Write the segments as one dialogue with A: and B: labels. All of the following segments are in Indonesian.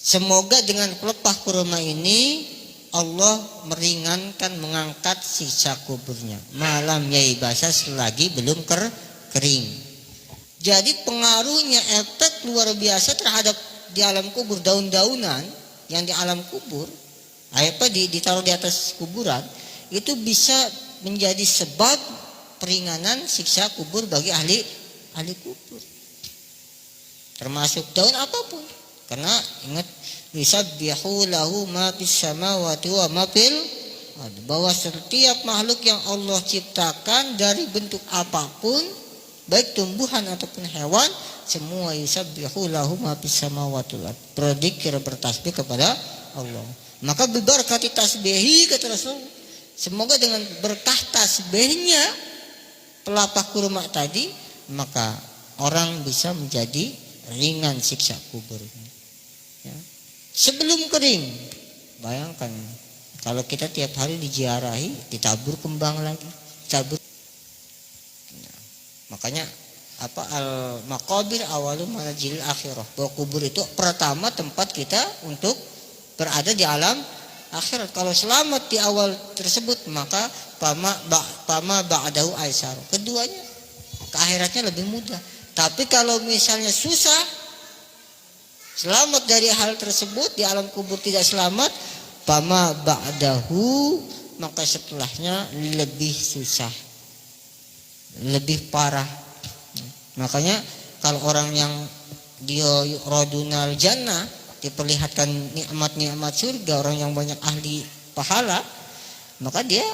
A: Semoga dengan pelepah kurma ini Allah meringankan mengangkat siksa kuburnya. Malam yai basah selagi belum kering. Jadi pengaruhnya efek luar biasa terhadap di alam kubur, daun-daunan yang di alam kubur, ditaruh di atas kuburan, itu bisa menjadi sebab peringanan siksa kubur bagi ahli kubur. Termasuk daun apapun. Karena ingat, yusabbihu lahu ma fis samawati wa ma fil ardh, bahwa setiap makhluk yang Allah ciptakan dari bentuk apapun, baik tumbuhan ataupun hewan, semua yusabbihu lahu ma fis samawati wal ardh, berzikir, bertasbih kepada Allah. Maka bibarakati tasbihi, kata Rasul, semoga dengan berkah tasbihnya pelepah kurma tadi, maka orang bisa menjadi ringan siksa kuburnya. Ya. Sebelum kering, bayangkan kalau kita tiap hari diziarahi, ditabur kembang lagi, ditabur. Nah, makanya al-maqabir awalu manazil akhirah, bahwa kubur itu pertama tempat kita untuk berada di alam akhirat. Kalau selamat di awal tersebut, maka pama ba'dahu aisar, keduanya ke akhiratnya lebih mudah. Tapi kalau misalnya susah selamat dari hal tersebut, di alam kubur tidak selamat, pama ba'dahu, maka setelahnya lebih susah, lebih parah. Makanya kalau orang yang dia radunal jannah, diperlihatkan nikmat-nikmat surga, orang yang banyak ahli pahala, maka dia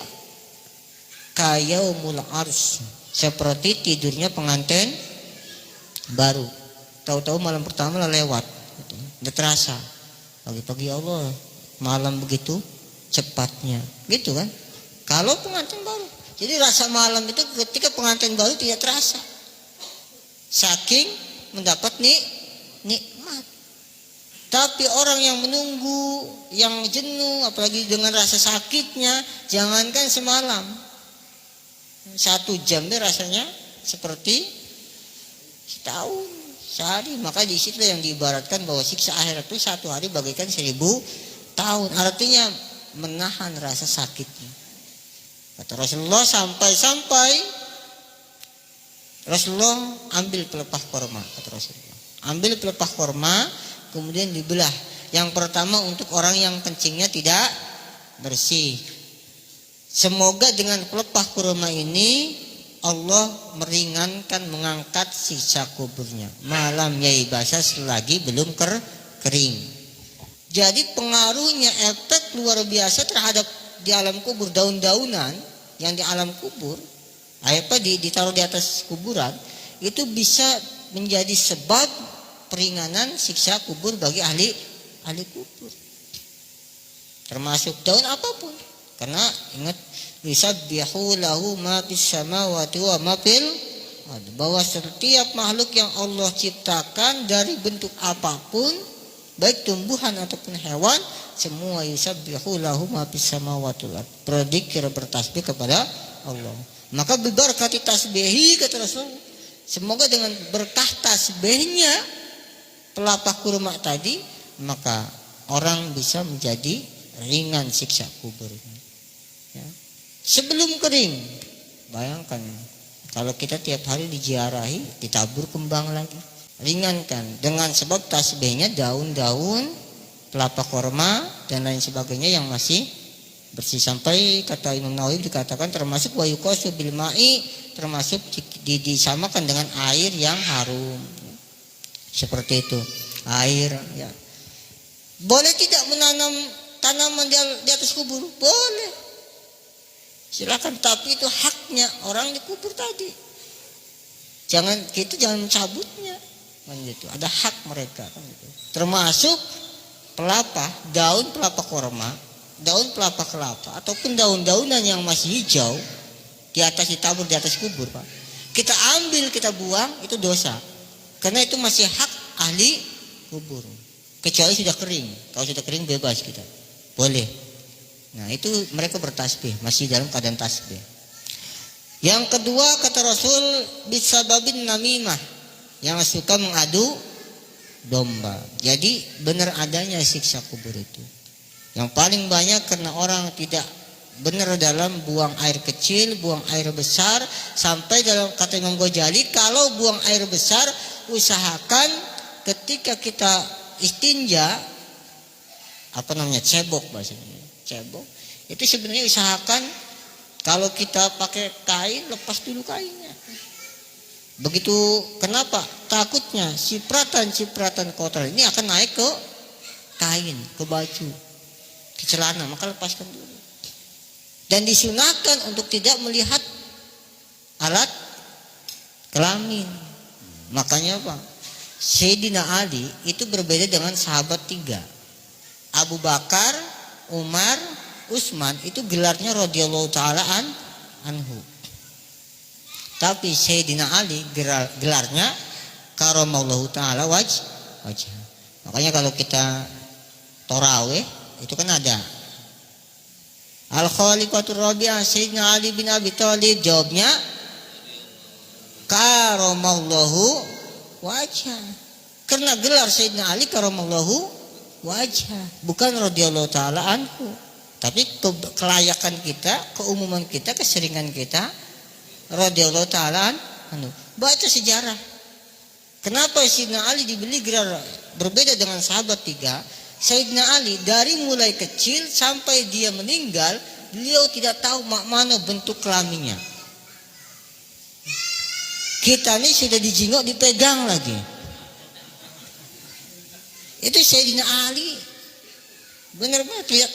A: kayaumul ars, seperti tidurnya pengantin baru. Tahu-tahu malam pertama lewat, udah terasa pagi-pagi Allah malam begitu cepatnya, gitu kan? Kalau pengantin baru, jadi rasa malam itu ketika pengantin baru tidak terasa, saking mendapat nikmat. Tapi orang yang menunggu, yang jenuh, apalagi dengan rasa sakitnya, jangankan semalam, 1 jam deh rasanya seperti setahun, sehari. Maka di situ yang diibaratkan bahwa siksa akhirat itu 1 hari bagaikan 1000 tahun. Artinya menahan rasa sakitnya. Kata Rasulullah, sampai Rasulullah ambil pelepah korma. Kata Rasulullah, ambil pelepah korma, kemudian dibelah. Yang pertama untuk orang yang kencingnya tidak bersih. Semoga dengan pelepah kurma ini Allah meringankan mengangkat siksa kuburnya. Malam yai basah selagi belum kering. Jadi pengaruhnya efek luar biasa terhadap di alam kubur, daun-daunan yang di alam kubur, ditaruh di atas kuburan, itu bisa menjadi sebab peringanan siksa kubur bagi ahli kubur. Termasuk daun apapun. Karena ingat, yusabbihu lahu ma fis samawati wa ma fil ardh, bahwa setiap makhluk yang Allah ciptakan dari bentuk apapun, baik tumbuhan ataupun hewan, semua yusabbihu lahu ma fis samawati wal ardh, berzikir, bertasbih kepada Allah. Maka bibarakati tasbihi, kata Rasul, semoga dengan berkah tasbihnya pelepah kurma tadi, maka orang bisa menjadi ringan siksa kuburnya. Ya. Sebelum kering, bayangkan kalau kita tiap hari diziarahi, ditabur kembang lagi, ringankan dengan sebab tasbihnya daun-daun, kelapa korma dan lain sebagainya yang masih bersih. Sampai kata Imam Nawawi dikatakan termasuk wa yuqasu bil ma'i, termasuk disamakan dengan air yang harum. Seperti itu, air, ya. Boleh tidak menanam tanaman di atas kubur? Boleh. Silakan, tapi itu haknya orang di kubur tadi. Kita jangan cabutnya, kan gitu. Ada hak mereka, kan gitu. Termasuk daun pelapa korma, daun pelapa kelapa, ataupun daun-daunan yang masih hijau ditabur di atas kubur, Pak. Kita ambil, kita buang, itu dosa. Karena itu masih hak ahli kubur. Kecuali sudah kering. Kalau sudah kering bebas kita, boleh. Nah itu mereka bertasbih, masih dalam keadaan tasbih. Yang kedua, kata Rasul, bisababin namimah, yang suka mengadu domba. Jadi benar adanya siksa kubur itu. Yang paling banyak karena orang tidak benar dalam buang air kecil, buang air besar. Sampai dalam kata Imam Ghazali, kalau buang air besar, usahakan ketika kita istinja, cebok bahasanya, cebok, itu sebenarnya usahakan kalau kita pakai kain, lepas dulu kainnya. Begitu, kenapa? Takutnya cipratan kotor ini akan naik ke kain, ke baju, ke celana, maka lepaskan dulu. Dan disunahkan untuk tidak melihat alat kelamin. Makanya apa? Sayyidina Ali itu berbeda dengan sahabat 3. Abu Bakar, Umar, Utsman itu gelarnya radhiyallahu taala anhu. Tapi Sayyidina Ali gelarnya karamallahu taala wajh. Makanya kalau kita tarawih itu kan ada Al-Khalifatur Rabi'ah Sayyidina Ali bin Abi Thalib, jawabnya karamallahu wajah. Karena gelar Sayyidina Ali karamallahu wajah, bukan radhiyallahu taala anhu. Tapi kelayakan kita, keumuman kita, keseringan kita radhiyallahu taala anhu. Baca sejarah. Kenapa Sayyidina Ali diberi gelar berbeda dengan sahabat 3? Sayyidina Ali dari mulai kecil sampai dia meninggal, beliau tidak tahu mana bentuk kelaminnya. Kita ini sudah dijingok, dipegang lagi. Itu Sayyidina Ali benar-benar tidak